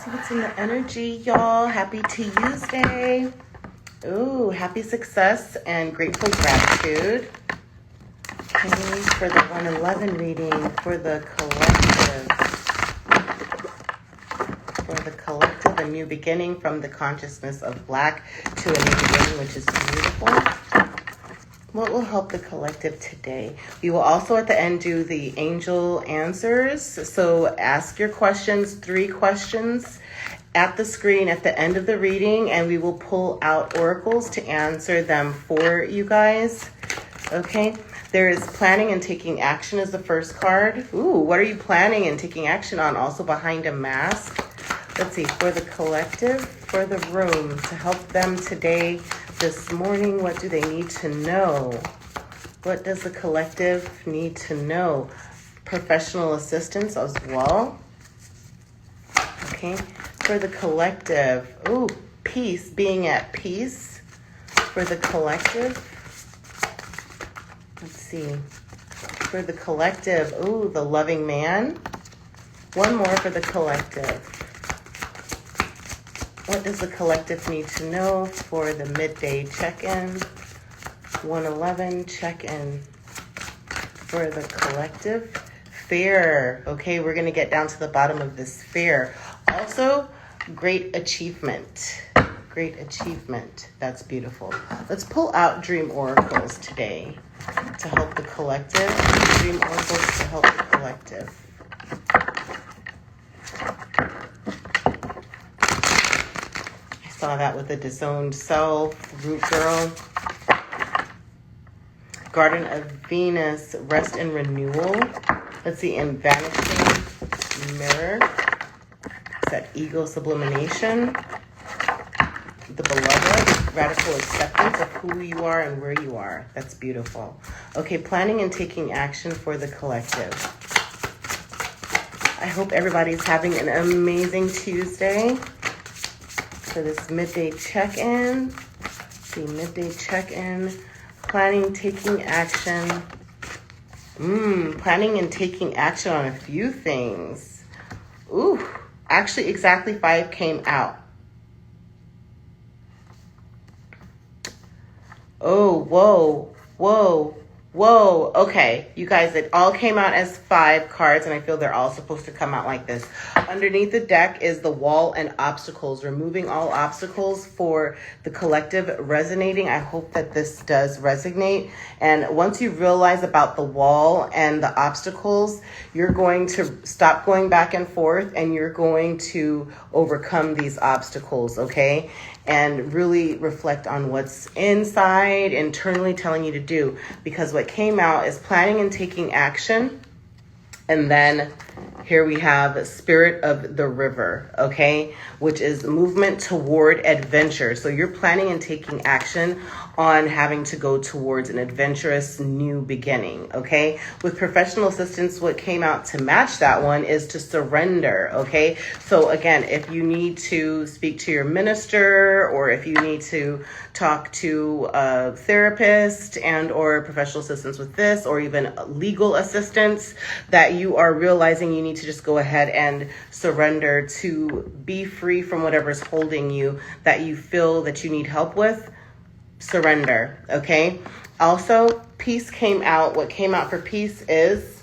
See what's in the energy, y'all. Happy Tuesday. Ooh, happy success and grateful gratitude. Okay, for the 111 reading, for the collective. For the collective, a new beginning from the consciousness of Black to a new beginning, which is beautiful. What will help the collective today? We will also at the end do the angel answers. So ask your questions, 3 questions at the screen at the end of the reading, and we will pull out oracles to answer them for you guys. Okay, there is planning and taking action is the first card. Ooh, what are you planning and taking action on? Also behind a mask. Let's see, for the collective, for the room, to help them today, this morning, what do they need to know? What does the collective need to know? Professional assistance as well. Okay, for the collective, ooh, peace, being at peace. For the collective, let's see. For the collective, ooh, the loving man. One more for the collective. What does the collective need to know for the midday check-in? 111 check-in for the collective. Fear. Okay, we're going to get down to the bottom of this fear. Also, great achievement. Great achievement. That's beautiful. Let's pull out dream oracles today to help the collective. Dream oracles to help the collective. Saw that with the disowned self, root girl. Garden of Venus, rest and renewal. Let's see, in vanishing mirror. Is that ego sublimation? The beloved, radical acceptance of who you are and where you are. That's beautiful. Okay, planning and taking action for the collective. I hope everybody's having an amazing Tuesday. For this midday check-in, midday check-in, planning, taking action. Planning and taking action on a few things. Ooh, actually exactly 5 came out. Oh, whoa. Okay, you guys, it all came out as 5 cards, and I feel they're all supposed to come out like this. Underneath the deck is the wall and obstacles, removing all obstacles for the collective resonating. I hope that this does resonate. And once you realize about the wall and the obstacles, you're going to stop going back and forth, and you're going to overcome these obstacles, okay? And really reflect on what's inside, internally telling you to do. Because what came out is planning and taking action. And then here we have Spirit of the River, okay? Which is movement toward adventure. So you're planning and taking action on having to go towards an adventurous new beginning, okay? With professional assistance, what came out to match that one is to surrender, okay? So again, if you need to speak to your minister, or if you need to talk to a therapist and or professional assistance with this, or even legal assistance, that you are realizing you need to just go ahead and surrender to be free from whatever's holding you that you feel that you need help with. Surrender, okay? Also, peace came out. What came out for peace is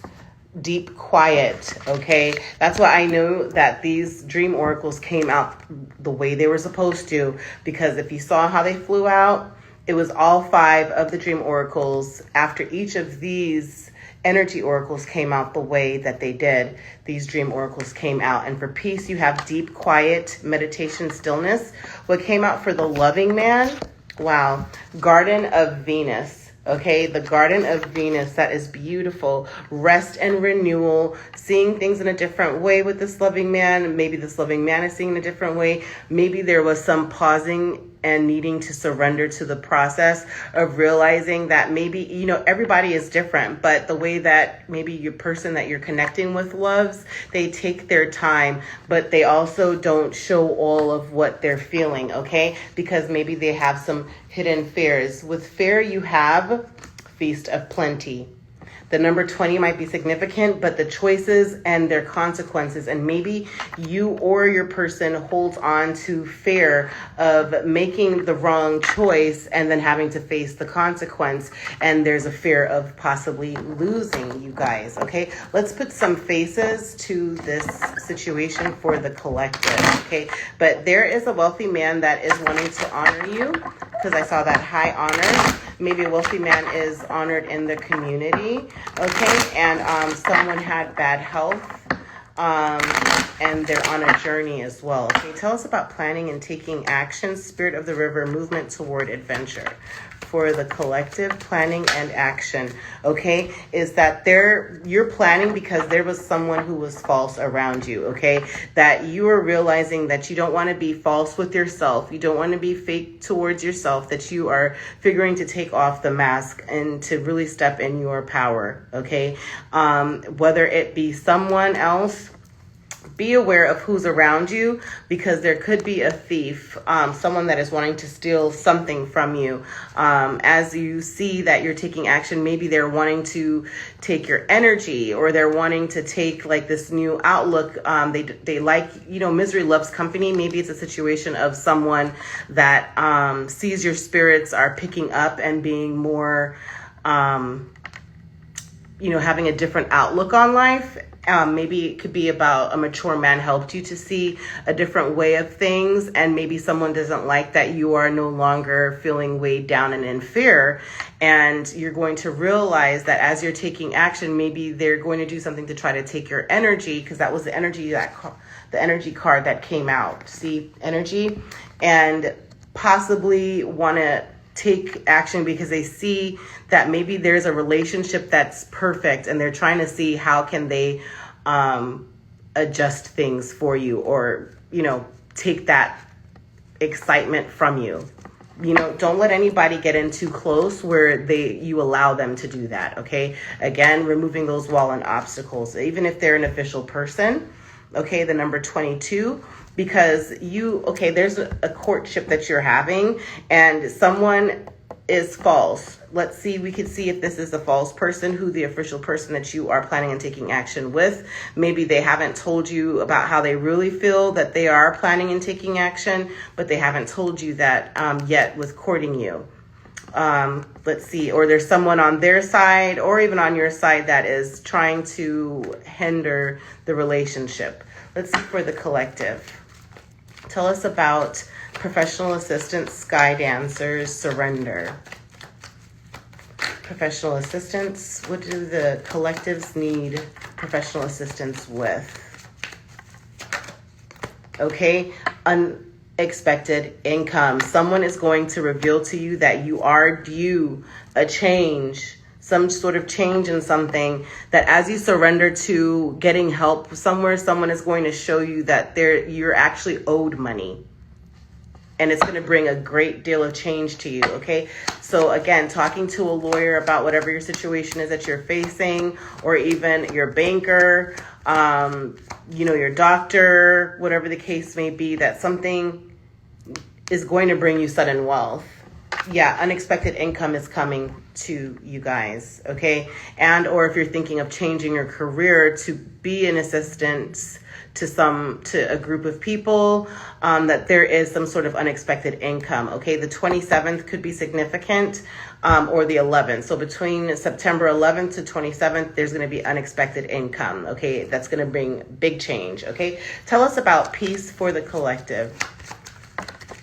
deep quiet, okay? That's why I know that these dream oracles came out the way they were supposed to, because if you saw how they flew out, it was all 5 of the dream oracles. After each of these energy oracles came out the way that they did, these dream oracles came out. And for peace, you have deep quiet, meditation, stillness. What came out for the loving man? Wow. Garden of Venus. Okay, the Garden of Venus, that is beautiful. Rest and renewal, seeing things in a different way with this loving man. Maybe this loving man is seeing in a different way. Maybe there was some pausing and needing to surrender to the process of realizing that maybe, you know, everybody is different, but the way that maybe your person that you're connecting with loves, they take their time, but they also don't show all of what they're feeling, okay? Because maybe they have some hidden fears. With fear, you have Feast of Plenty. The number 20 might be significant, but the choices and their consequences, and maybe you or your person holds on to fear of making the wrong choice and then having to face the consequence. And there's a fear of possibly losing, you guys. Okay, let's put some faces to this situation for the collective. Okay, but there is a wealthy man that is wanting to honor you, because I saw that high honor. Maybe a wealthy man is honored in the community, okay? And someone had bad health, and they're on a journey as well. Okay, tell us about planning and taking action, spirit of the river, movement toward adventure. For the collective, planning and action, okay, is that you're planning because there was someone who was false around you, okay, that you are realizing that you don't want to be false with yourself, you don't want to be fake towards yourself, that you are figuring to take off the mask and to really step in your power, okay, whether it be someone else. Be aware of who's around you, because there could be a thief, someone that is wanting to steal something from you. As you see that you're taking action, maybe they're wanting to take your energy, or they're wanting to take like this new outlook. They like, misery loves company. Maybe it's a situation of someone that sees your spirits are picking up and being more, having a different outlook on life. Maybe it could be about a mature man helped you to see a different way of things, and maybe someone doesn't like that you are no longer feeling weighed down and in fear, and you're going to realize that as you're taking action, maybe they're going to do something to try to take your energy, because that was the energy the energy card that came out. See, energy, and possibly want to take action because they see that maybe there's a relationship that's perfect, and they're trying to see how can they adjust things for you, or take that excitement from you. Don't let anybody get in too close where you allow them to do that. Okay, again, removing those wall and obstacles, even if they're an official person. Okay, the number 22, because there's a courtship that you're having and someone is false. Let's see, we could see if this is a false person, who the official person that you are planning on taking action with. Maybe they haven't told you about how they really feel, that they are planning and taking action, but they haven't told you that yet with courting you. Let's see, or there's someone on their side or even on your side that is trying to hinder the relationship. Let's see for the collective. Tell us about professional assistants, sky dancers, surrender. Professional assistants, what do the collectives need professional assistance with? Okay, unexpected income. Someone is going to reveal to you that you are due a change, some sort of change in something, that as you surrender to getting help somewhere, someone is going to show you that you're actually owed money. And it's going to bring a great deal of change to you, okay? So again, talking to a lawyer about whatever your situation is that you're facing, or even your banker, your doctor, whatever the case may be, that something is going to bring you sudden wealth. Yeah, unexpected income is coming to you guys, okay? And or if you're thinking of changing your career to be an assistant to a group of people, that there is some sort of unexpected income, okay? The 27th could be significant, or the 11th. So between September 11th to 27th, there's going to be unexpected income, okay? That's going to bring big change, okay? Tell us about peace for the collective.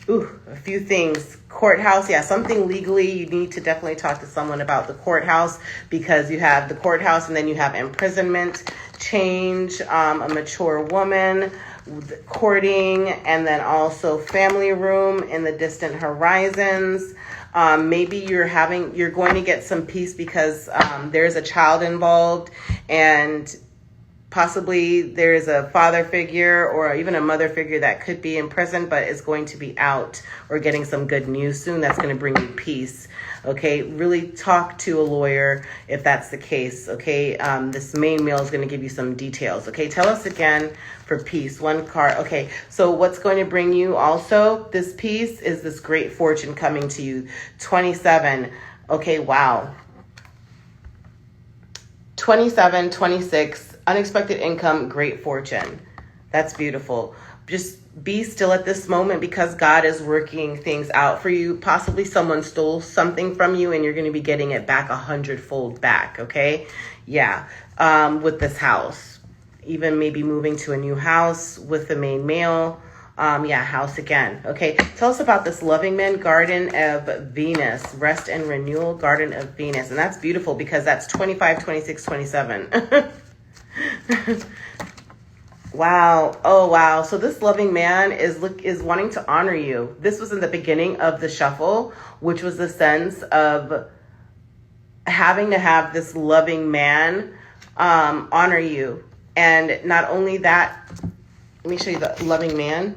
A few things. Courthouse, yeah, something legally. You need to definitely talk to someone about the courthouse, because you have the courthouse and then you have imprisonment, change, a mature woman, courting, and then also family room in the distant horizons. Maybe you're going to get some peace because there's a child involved, and possibly there's a father figure or even a mother figure that could be in prison, but is going to be out or getting some good news soon. That's going to bring you peace. Okay, really talk to a lawyer if that's the case. Okay, this main meal is going to give you some details. Okay, tell us again for peace. One card. Okay, so what's going to bring you also this peace is this great fortune coming to you. 27. Okay, wow. 27, 26, unexpected income, great fortune. That's beautiful. Just be still at this moment because God is working things out for you. Possibly someone stole something from you and you're going to be getting it back 100-fold back. Okay. Yeah. With this house, even maybe moving to a new house with the main male. House again. Okay. Tell us about this loving man, Garden of Venus, rest and renewal, Garden of Venus. And that's beautiful because that's 25, 26, 27. Wow. Oh, wow. So this loving man is wanting to honor you. This was in the beginning of the shuffle, which was the sense of having to have this loving man honor you. And not only that, let me show you the loving man.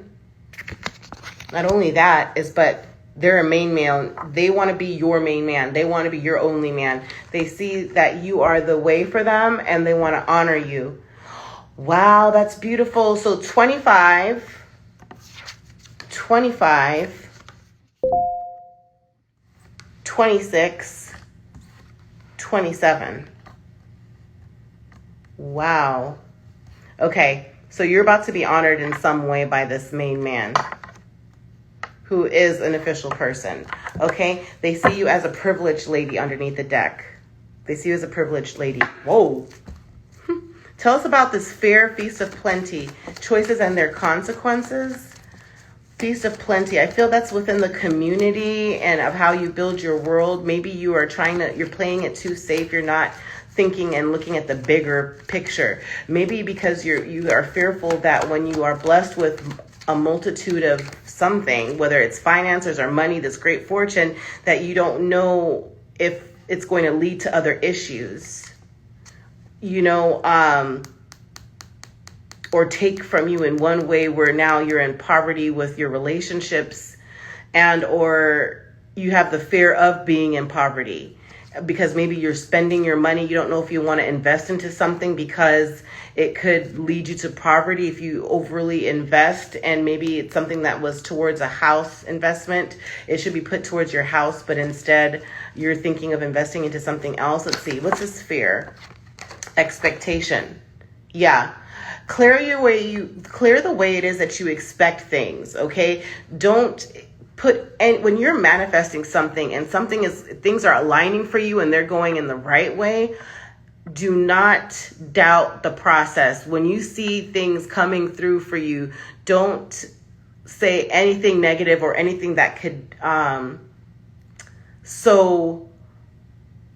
Not only that but they're a main man. They want to be your main man. They want to be your only man. They see that you are the way for them and they want to honor you. Wow, that's beautiful. So 25, 26, 27. Wow. Okay, so you're about to be honored in some way by this main man who is an official person. Okay, they see you as a privileged lady underneath the deck. They see you as a privileged lady. Whoa. Tell us about this fair feast of plenty, choices and their consequences. Feast of plenty. I feel that's within the community and of how you build your world. Maybe you're playing it too safe. You're not thinking and looking at the bigger picture. Maybe because you are fearful that when you are blessed with a multitude of something, whether it's finances or money, this great fortune, that you don't know if it's going to lead to other issues. Or take from you in one way where now you're in poverty with your relationships or you have the fear of being in poverty because maybe you're spending your money. You don't know if you want to invest into something because it could lead you to poverty if you overly invest, and maybe it's something that was towards a house investment. It should be put towards your house, but instead you're thinking of investing into something else. Let's see. What's this fear? Expectation. Yeah. Clear the way it is that you expect things. Okay. Don't when you're manifesting something and things are aligning for you and they're going in the right way, do not doubt the process. When you see things coming through for you, don't say anything negative or anything that could, sow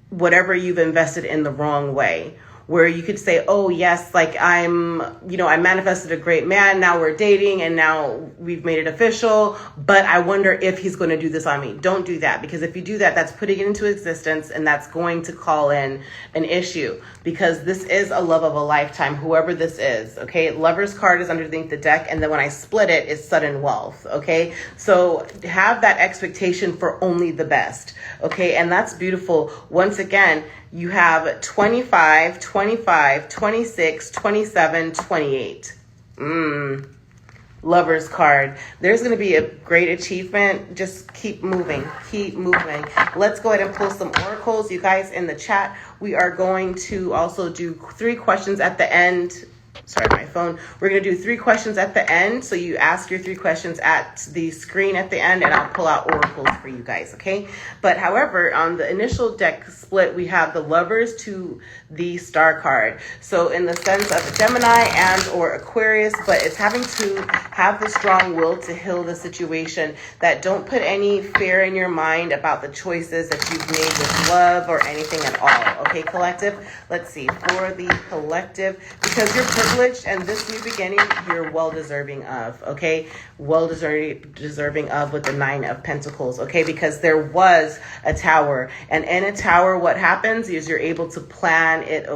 whatever you've invested in the wrong way. Where you could say, oh yes, like I manifested a great man. Now we're dating and now we've made it official, but I wonder if he's going to do this on me. Don't do that, because if you do that, that's putting it into existence and that's going to call in an issue, because this is a love of a lifetime, whoever this is. Okay. Lover's card is underneath the deck. And then when I split it, it's sudden wealth. Okay. So have that expectation for only the best. Okay. And that's beautiful. Once again, you have 25, 25, 26, 27, 28. Lover's card. There's going to be a great achievement. Just keep moving. Keep moving. Let's go ahead and pull some oracles. You guys in the chat, we are going to also do 3 questions at the end. Sorry, my phone. We're going to do 3 questions at the end. So you ask your 3 questions at the screen at the end, and I'll pull out oracles for you guys. Okay. But however, on the initial deck split, we have the Lovers to the Star card. So in the sense of a Gemini and or Aquarius, but it's having to have the strong will to heal the situation, that don't put any fear in your mind about the choices that you've made with love or anything at all. Okay, collective. Let's see, for the collective, because you're privileged and this new beginning, you're well deserving of. Okay, well deserving of with the 9 of Pentacles. Okay, because there was a tower, and in a tower, what happens is you're able to plan it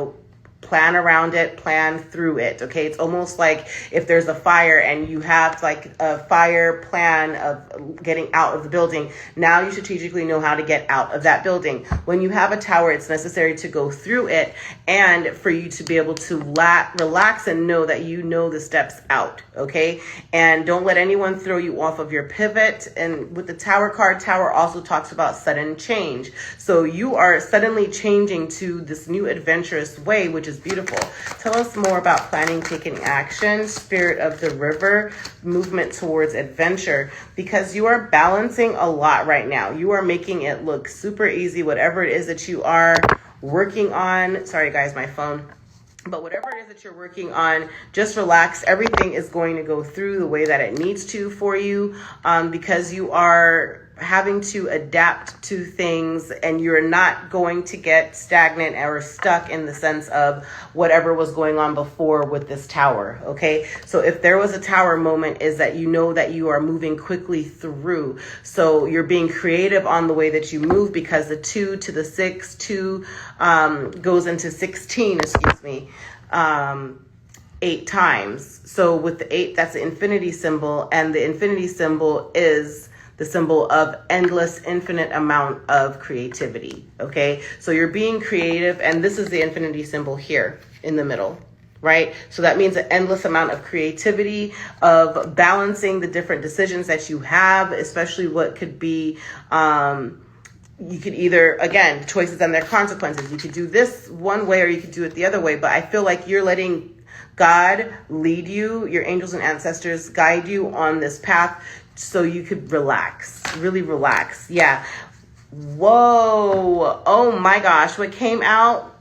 plan around it, plan through it. Okay, it's almost like if there's a fire and you have like a fire plan of getting out of the building, now you strategically know how to get out of that building. When you have a tower, it's necessary to go through it and for you to be able to relax and know that you know the steps out. Okay, and don't let anyone throw you off of your pivot. And with the tower card, tower also talks about sudden change. So you are suddenly changing to this new adventurous way, which is beautiful. Tell us more about planning, taking action, spirit of the river, movement towards adventure, because you are balancing a lot right now. You are making it look super easy, whatever it is that you are working on. Sorry guys, my phone. But whatever it is that you're working on, just relax. Everything is going to go through the way that it needs to for you, because you are having to adapt to things and you're not going to get stagnant or stuck in the sense of whatever was going on before with this tower. Okay, so if there was a tower moment, is that you know that you are moving quickly through. So you're being creative on the way that you move, because the 2 to the 6, 2 goes into 16, excuse me, 8 times. So with the 8, that's the infinity symbol, and the infinity symbol is the symbol of endless, infinite amount of creativity. Okay, so you're being creative, and this is the infinity symbol here in the middle, right? So that means an endless amount of creativity, of balancing the different decisions that you have, especially what could be, you could either, again, choices and their consequences. You could do this one way or you could do it the other way, but I feel like you're letting God lead you, your angels and ancestors guide you on this path so you could relax, really relax. Yeah. Whoa. Oh my gosh. What came out?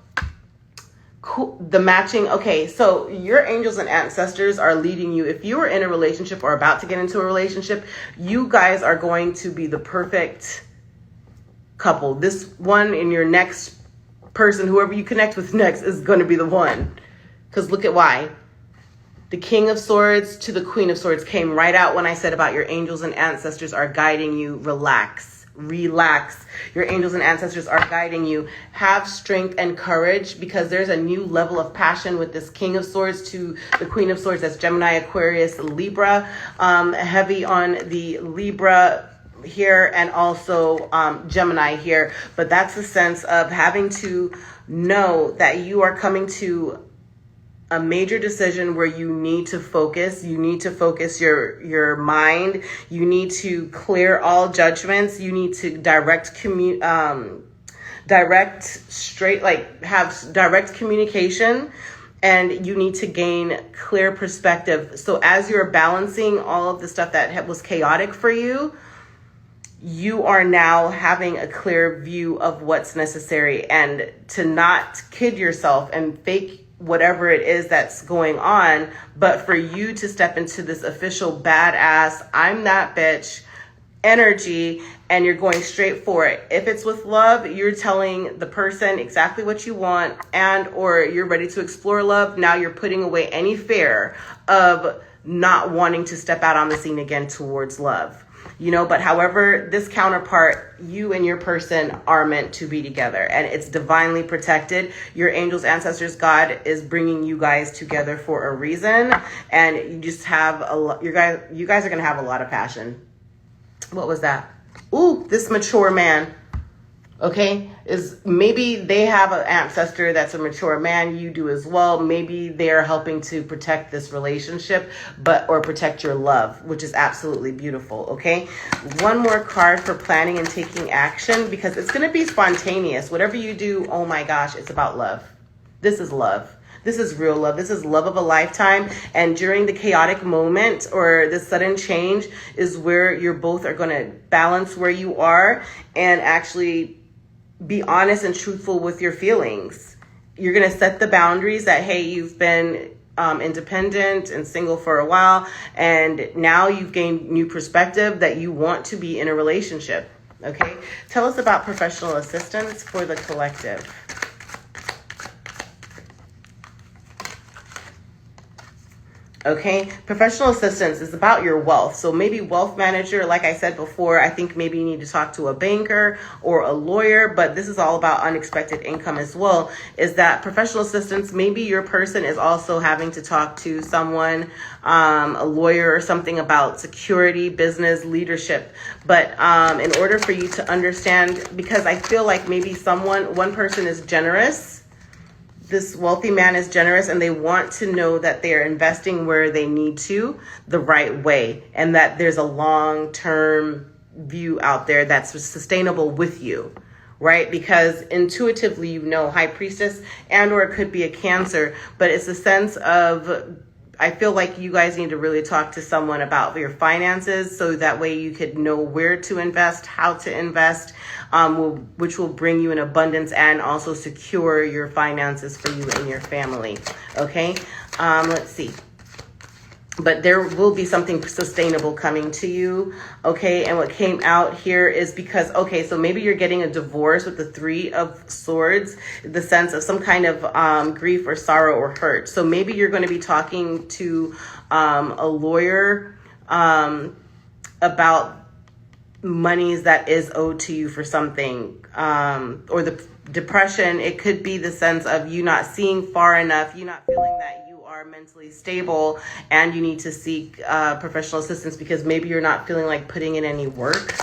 Cool. The matching. Okay. So your angels and ancestors are leading you. If you are in a relationship or about to get into a relationship, you guys are going to be the perfect couple. This one in your next person, whoever you connect with next, is going to be the one. Because look at why. The King of Swords to the Queen of Swords came right out when I said about your angels and ancestors are guiding you. Relax, relax. Your angels and ancestors are guiding you. Have strength and courage, because there's a new level of passion with this King of Swords to the Queen of Swords. That's Gemini, Aquarius, Libra. Heavy on the Libra here, and also Gemini here. But that's the sense of having to know that you are coming to a major decision where you need to focus. You need to focus your mind. You need to clear all judgments. You need to direct have direct communication, and you need to gain clear perspective. So as you're balancing all of the stuff that was chaotic for you, you are now having a clear view of what's necessary, and to not kid yourself and fake whatever it is that's going on, but for you to step into this official badass, I'm that bitch energy, and you're going straight for it. If it's with love, you're telling the person exactly what you want, and or you're ready to explore love. Now you're putting away any fear of not wanting to step out on the scene again towards love. You know, but however, this counterpart, you and your person are meant to be together, and it's divinely protected. Your angels, ancestors, God is bringing you guys together for a reason, and you just have a lot. You guys are gonna have a lot of passion. What was that? Ooh, this mature man. Okay, is maybe they have an ancestor that's a mature man. You do as well. Maybe they're helping to protect this relationship, or protect your love, which is absolutely beautiful. Okay, one more card for planning and taking action, because it's going to be spontaneous. Whatever you do, oh my gosh, it's about love. This is love. This is real love. This is love of a lifetime. And during the chaotic moment or the sudden change is where you're both are going to balance where you are and actually be honest and truthful with your feelings. You're going to set the boundaries that, hey, you've been independent and single for a while, and now you've gained new perspective that you want to be in a relationship. Okay. Tell us about professional assistance for the collective. Okay, professional assistance is about your wealth. So maybe wealth manager, like I said before, I think maybe you need to talk to a banker or a lawyer, but this is all about unexpected income as well. Is that professional assistance, maybe your person is also having to talk to someone, a lawyer or something about security, business, leadership. But in order for you to understand, because I feel like maybe one person is generous, this wealthy man is generous, and they want to know that they're investing where they need to the right way, and that there's a long-term view out there that's sustainable with you, right? Because intuitively, high priestess, and or it could be a Cancer, but it's a sense of, I feel like you guys need to really talk to someone about your finances, so that way you could know where to invest, how to invest, which will bring you an abundance and also secure your finances for you and your family. Okay, let's see. But there will be something sustainable coming to you. Okay, and what came out here is because, okay, so maybe you're getting a divorce with the Three of Swords, the sense of some kind of grief or sorrow or hurt. So maybe you're going to be talking to a lawyer about monies that is owed to you for something, or the depression. It could be the sense of you not seeing far enough, you not feeling that you are mentally stable, and you need to seek professional assistance because maybe you're not feeling like putting in any work.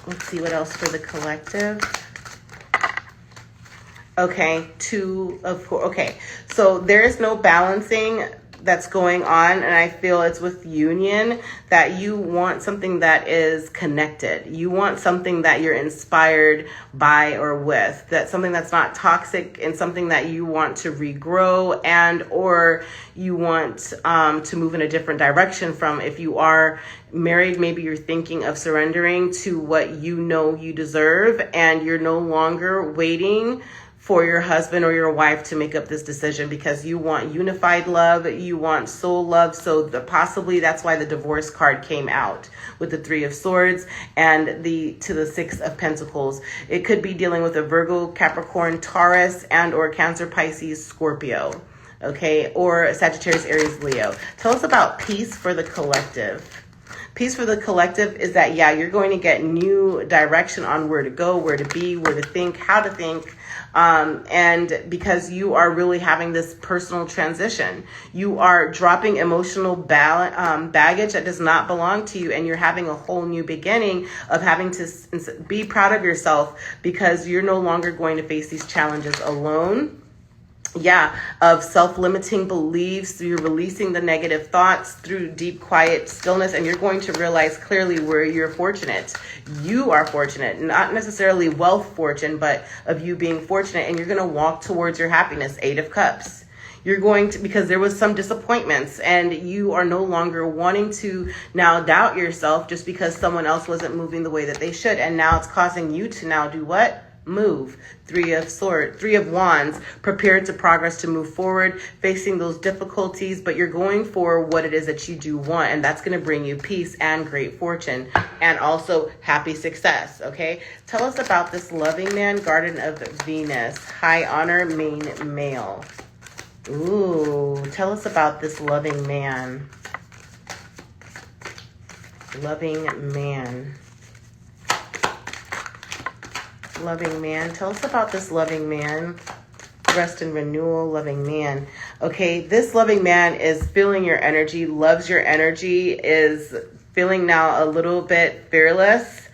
Let's see what else for the collective. Okay, Two of Four. Okay, so there is no balancing that's going on, and I feel it's with union, that you want something that is connected. You want something that you're inspired by or with, that's something that's not toxic, and something that you want to regrow, and or you want to move in a different direction from. If you are married, maybe you're thinking of surrendering to what you deserve, and you're no longer waiting for your husband or your wife to make up this decision, because you want unified love, you want soul love. So possibly that's why the divorce card came out with the Three of Swords and to the Six of Pentacles. It could be dealing with a Virgo, Capricorn, Taurus, and or Cancer, Pisces, Scorpio. Okay, or Sagittarius, Aries, Leo. Tell us about peace for the collective. Peace for the collective is that, yeah, you're going to get new direction on where to go, where to be, where to think, how to think. And because you are really having this personal transition, you are dropping emotional baggage that does not belong to you, and you're having a whole new beginning of having to be proud of yourself, because you're no longer going to face these challenges alone. Yeah, of self-limiting beliefs. You're releasing the negative thoughts through deep, quiet stillness, and you're going to realize clearly where you're fortunate. You are fortunate, not necessarily wealth fortune, but of you being fortunate, and you're going to walk towards your happiness. Eight of Cups. You're going to, because there was some disappointments, and you are no longer wanting to now doubt yourself just because someone else wasn't moving the way that they should, and now it's causing you to now do what? Move. Three of Wands, prepared to progress, to move forward, facing those difficulties, but you're going for what it is that you do want, and that's going to bring you peace and great fortune, and also happy success. Okay, tell us about this loving man, Garden of Venus, high honor, main male. Ooh, tell us about this loving man. Loving man. Loving man. Tell us about this loving man. Rest and renewal, loving man. Okay, this loving man is feeling your energy, loves your energy, is feeling now a little bit fearless.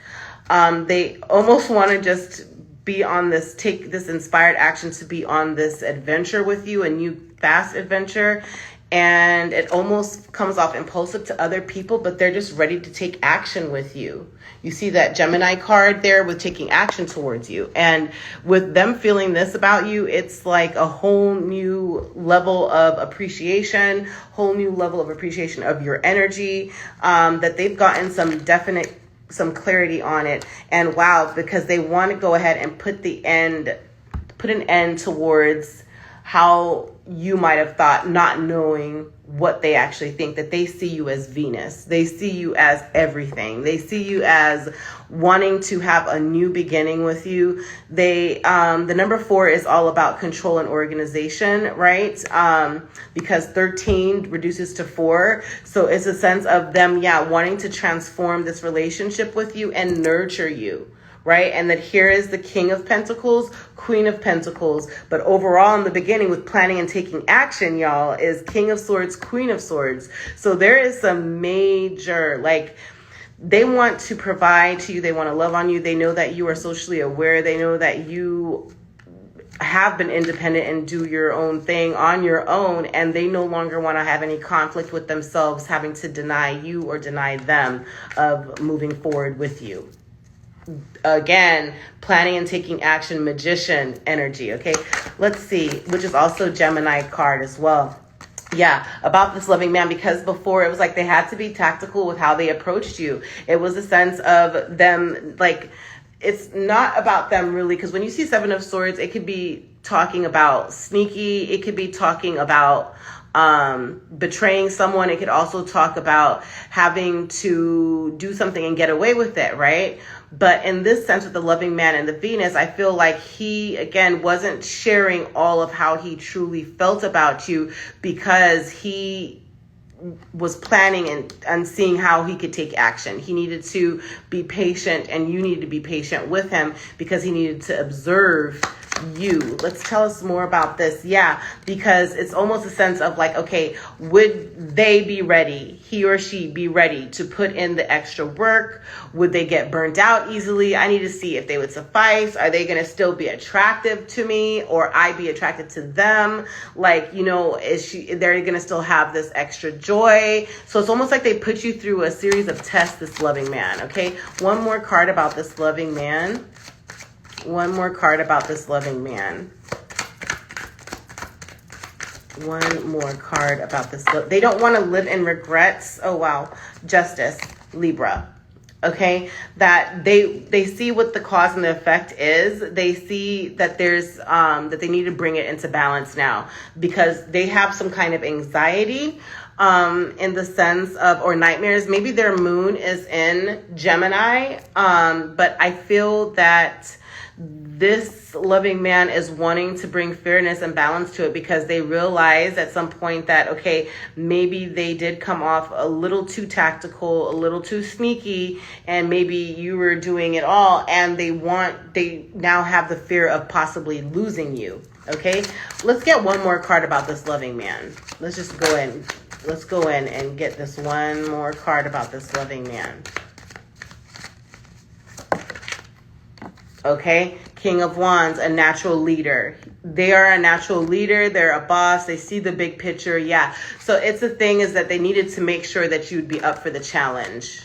They almost want to just be on this, take this inspired action to be on this adventure with you, a new fast adventure. And it almost comes off impulsive to other people, but they're just ready to take action with you. You see that Gemini card there with taking action towards you. And with them feeling this about you, it's like a whole new level of appreciation, of your energy, that they've gotten some clarity on it. And wow, because they want to go ahead and put an end towards how you might have thought, not knowing what they actually think, that they see you as Venus. They see you as everything. They see you as wanting to have a new beginning with you. They, the number 4 is all about control and organization, right? Because 13 reduces to 4. So it's a sense of them, wanting to transform this relationship with you and nurture you. Right? And that here is the King of Pentacles, Queen of Pentacles. But overall, in the beginning, with planning and taking action, y'all, is King of Swords, Queen of Swords. So there is some major, like, they want to provide to you. They want to love on you. They know that you are socially aware. They know that you have been independent and do your own thing on your own, and they no longer want to have any conflict with themselves having to deny you or deny them of moving forward with you. Again, planning and taking action, Magician energy. Okay, let's see, which is also Gemini card as well. Yeah, about this loving man, because before it was like they had to be tactical with how they approached you. It was a sense of them, like, it's not about them really, because when you see 7 of Swords, it could be talking about sneaky, it could be talking about betraying someone. It could also talk about having to do something and get away with it, right? But in this sense, with the loving man and the Venus, I feel like he, again, wasn't sharing all of how he truly felt about you, because he was planning and seeing how he could take action. He needed to be patient, and you needed to be patient with him, because he needed to observe you. Let's tell us more about this. Yeah, because it's almost a sense of like, okay, would they be ready, he or she be ready to put in the extra work? Would they get burnt out easily? I need to see if they would suffice. Are they going to still be attractive to me, or I be attracted to them? Like, you know, they're going to still have this extra joy? So it's almost like they put you through a series of tests, this loving man. Okay, one more card about this loving man. One more card about this loving man. One more card about this. They don't want to live in regrets. Oh, wow. Justice, Libra. Okay, that they see what the cause and the effect is. They see that there's that they need to bring it into balance now, because they have some kind of anxiety in the sense of, or nightmares. Maybe their moon is in Gemini, but I feel that this loving man is wanting to bring fairness and balance to it, because they realize at some point that, okay, maybe they did come off a little too tactical, a little too sneaky, and maybe you were doing it all, and they now have the fear of possibly losing you. Okay, let's get one more card about this loving man. Let's just go in. Let's go in and get this one more card about this loving man. Okay, King of Wands, a natural leader. They are a natural leader. They're a boss. They see the big picture. Yeah. So it's the thing is that they needed to make sure that you'd be up for the challenge.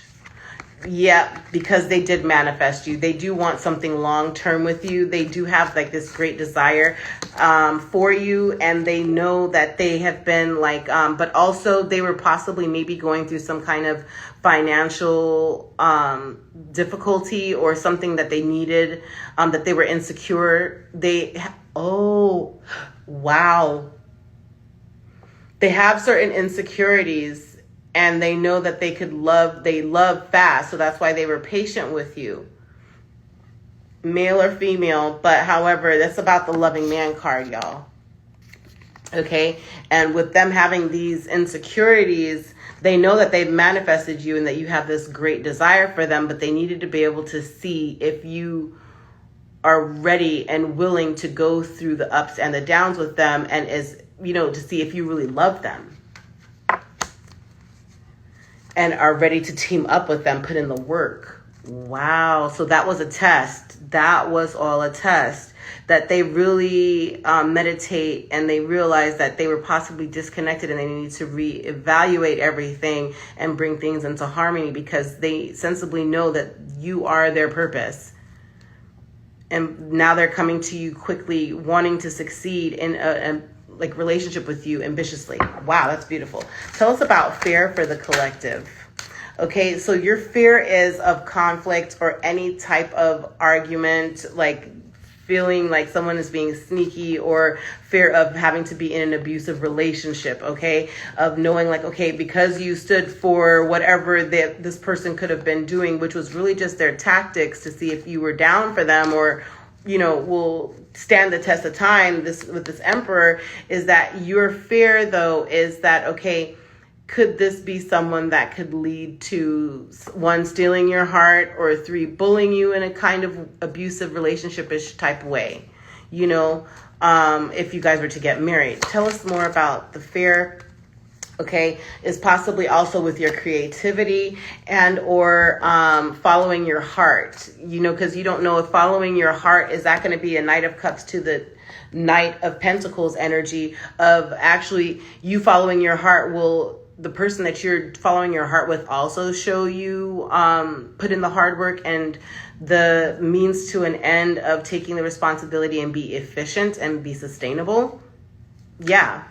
Yeah, because they did manifest you. They do want something long-term with you. They do have like this great desire for you, and they know that they have been like, but also they were possibly maybe going through some kind of financial difficulty or something that they needed, that they were insecure. Oh, wow. They have certain insecurities, and they know that they love fast. So that's why they were patient with you. Male or female, but however, that's about the loving man card, y'all. Okay, and with them having these insecurities, they know that they've manifested you and that you have this great desire for them, but they needed to be able to see if you are ready and willing to go through the ups and the downs with them, and to see if you really love them and are ready to team up with them, put in the work. Wow. So that was a test. That was all a test. That they really meditate, and they realize that they were possibly disconnected, and they need to reevaluate everything and bring things into harmony, because they sensibly know that you are their purpose. And now they're coming to you quickly, wanting to succeed in a relationship with you ambitiously. Wow, that's beautiful. Tell us about fear for the collective. Okay, so your fear is of conflict or any type of argument, like feeling like someone is being sneaky, or fear of having to be in an abusive relationship, okay? Of knowing like, okay, because you stood for whatever that this person could have been doing, which was really just their tactics to see if you were down for them, or, you know, will stand the test of time. This with this Emperor is that your fear though is that, okay, could this be someone that could lead to, 1, stealing your heart, or 3, bullying you in a kind of abusive relationship-ish type way, you know, if you guys were to get married? Tell us more about the fear, okay? Is possibly also with your creativity and or following your heart, you know, because you don't know if following your heart, is that going to be a Knight of Cups to the Knight of Pentacles energy of actually you following your heart. Will the person that you're following your heart with also show you put in the hard work and the means to an end of taking the responsibility and be efficient and be sustainable? Yeah,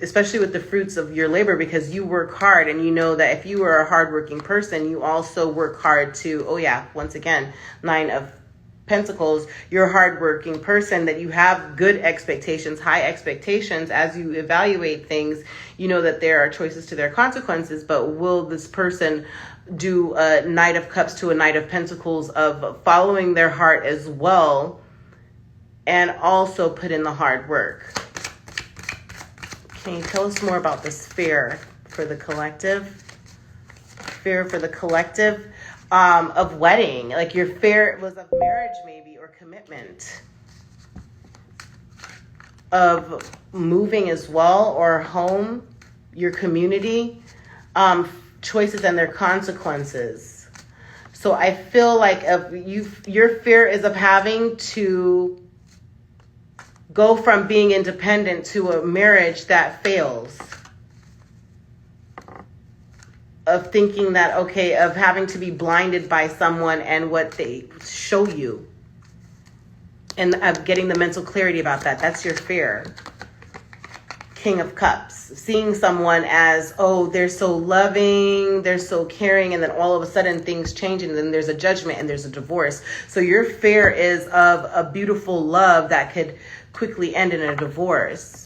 especially with the fruits of your labor, because you work hard, and you know that if you are a hardworking person, you also work hard to, oh yeah, once again, 9 of Pentacles, you're a hardworking person, that you have good expectations, high expectations. As you evaluate things, you know that there are choices to their consequences, but will this person do a Knight of Cups to a Knight of Pentacles of following their heart as well, and also put in the hard work? Can you tell us more about this fear for the collective? Fear for the collective. Of wedding, like your fear was of marriage maybe, or commitment, of moving as well, or home, your community, choices and their consequences. So I feel like your fear is of having to go from being independent to a marriage that fails. Of thinking that, okay, of having to be blinded by someone and what they show you, and of getting the mental clarity about that. That's your fear. King of Cups, seeing someone as, oh, they're so loving, they're so caring, and then all of a sudden things change, and then there's a judgment and there's a divorce. So your fear is of a beautiful love that could quickly end in a divorce.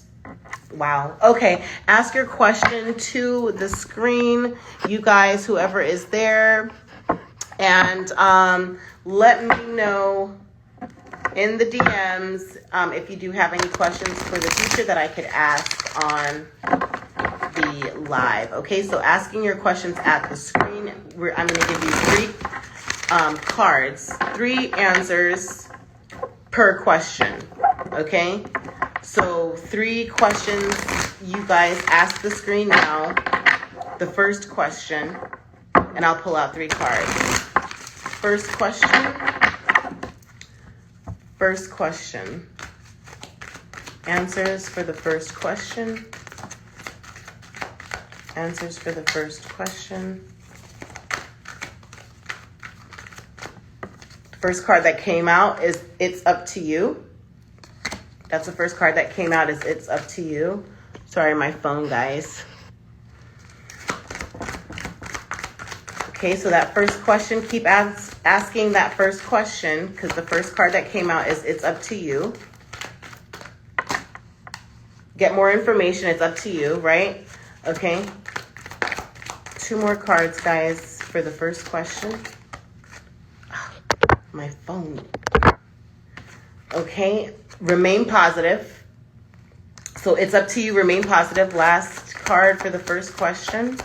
Wow. Okay. Ask your question to the screen, you guys, whoever is there. And let me know in the DMs if you do have any questions for the future that I could ask on the live. Okay. So asking your questions at the screen. I'm going to give you 3 cards, 3 answers per question. Okay. So 3 questions, you guys ask the screen now. The first question, and I'll pull out 3 cards. First question. First question. Answers for the first question. Answers for the first question. The first card that came out is It's Up to You. That's the first card that came out, is It's Up to You. Sorry, my phone, guys. Okay, so that first question, keep asking that first question, because the first card that came out is It's Up to You. Get more information, it's up to you, right? Okay. 2 more cards, guys, for the first question. My phone. Okay. Remain positive. So it's up to you. Remain positive. Last card for the first question.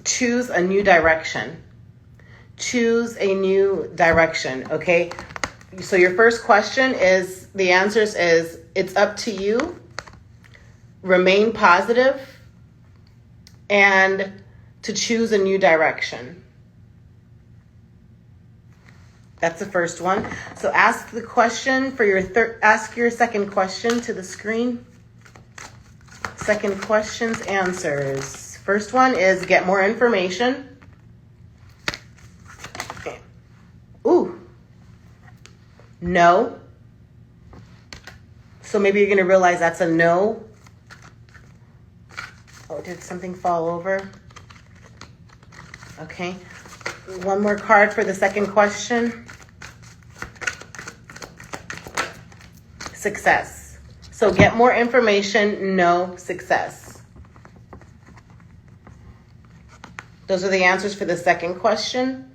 Choose a new direction. Choose a new direction. Okay. So your first question is, the answers is, it's up to you. Remain positive. And to choose a new direction. That's the first one. So ask the question for your ask your second question to the screen. Second question's answers. First one is get more information. Okay. Ooh. No. So maybe you're going to realize that's a no. Oh, did something fall over? Okay. One more card for the second question. Success. So get more information, no success. Those are the answers for the second question.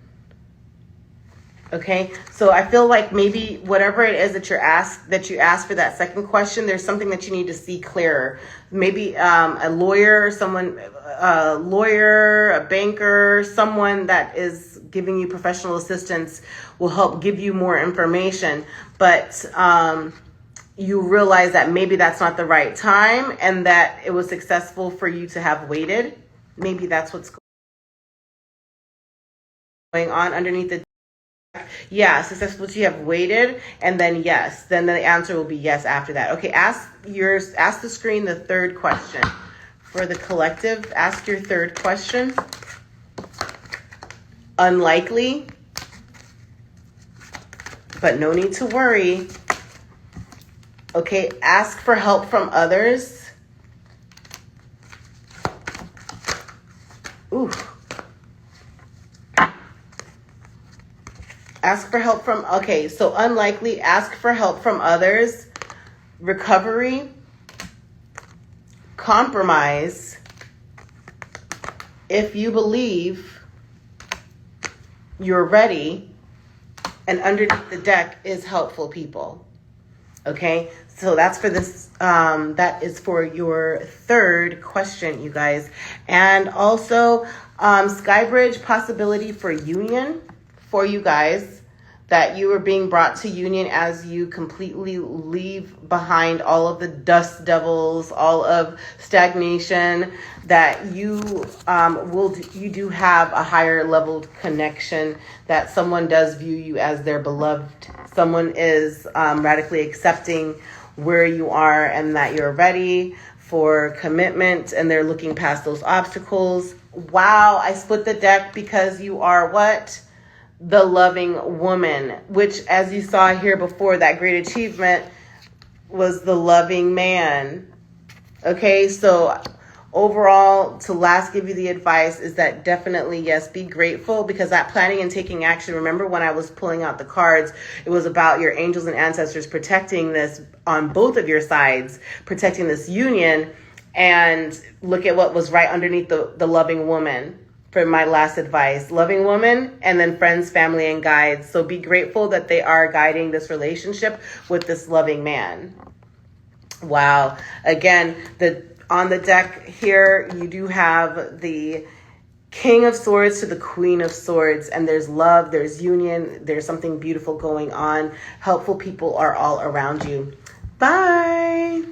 Okay, so I feel like maybe whatever it is that you asked for that second question, there's something that you need to see clearer. Maybe a lawyer, a banker, someone that is giving you professional assistance will help give you more information. But you realize that maybe that's not the right time and that it was successful for you to have waited. Maybe that's what's going on underneath the yeah, successful to have waited, and then yes, then the answer will be yes after that. Okay, ask the screen the third question. For the collective, ask your third question. Unlikely, but no need to worry. Okay, ask for help from others. Ooh. Ask for help from, okay, so unlikely, ask for help from others, recovery, compromise, if you believe you're ready, and underneath the deck is helpful people. Okay, so that's for this, that is for your third question, you guys. And also, Skybridge possibility for union for you guys, that you are being brought to union as you completely leave behind all of the dust devils, all of stagnation, that you you do have a higher leveled connection, that someone does view you as their beloved, someone is radically accepting where you are and that you're ready for commitment and they're looking past those obstacles. Wow, I split the deck because you are what? The loving woman, which, as you saw here before, that great achievement was the loving man. Okay, so overall, to last give you the advice is that definitely, yes, be grateful, because that planning and taking action, remember when I was pulling out the cards, it was about your angels and ancestors protecting this on both of your sides, protecting this union, and look at what was right underneath the loving woman. For my last advice, loving woman, and then friends, family, and guides. So be grateful that they are guiding this relationship with this loving man. Wow. Again, on the deck here, you do have the King of Swords to the Queen of Swords, and there's love, there's union, there's something beautiful going on. Helpful people are all around you. Bye.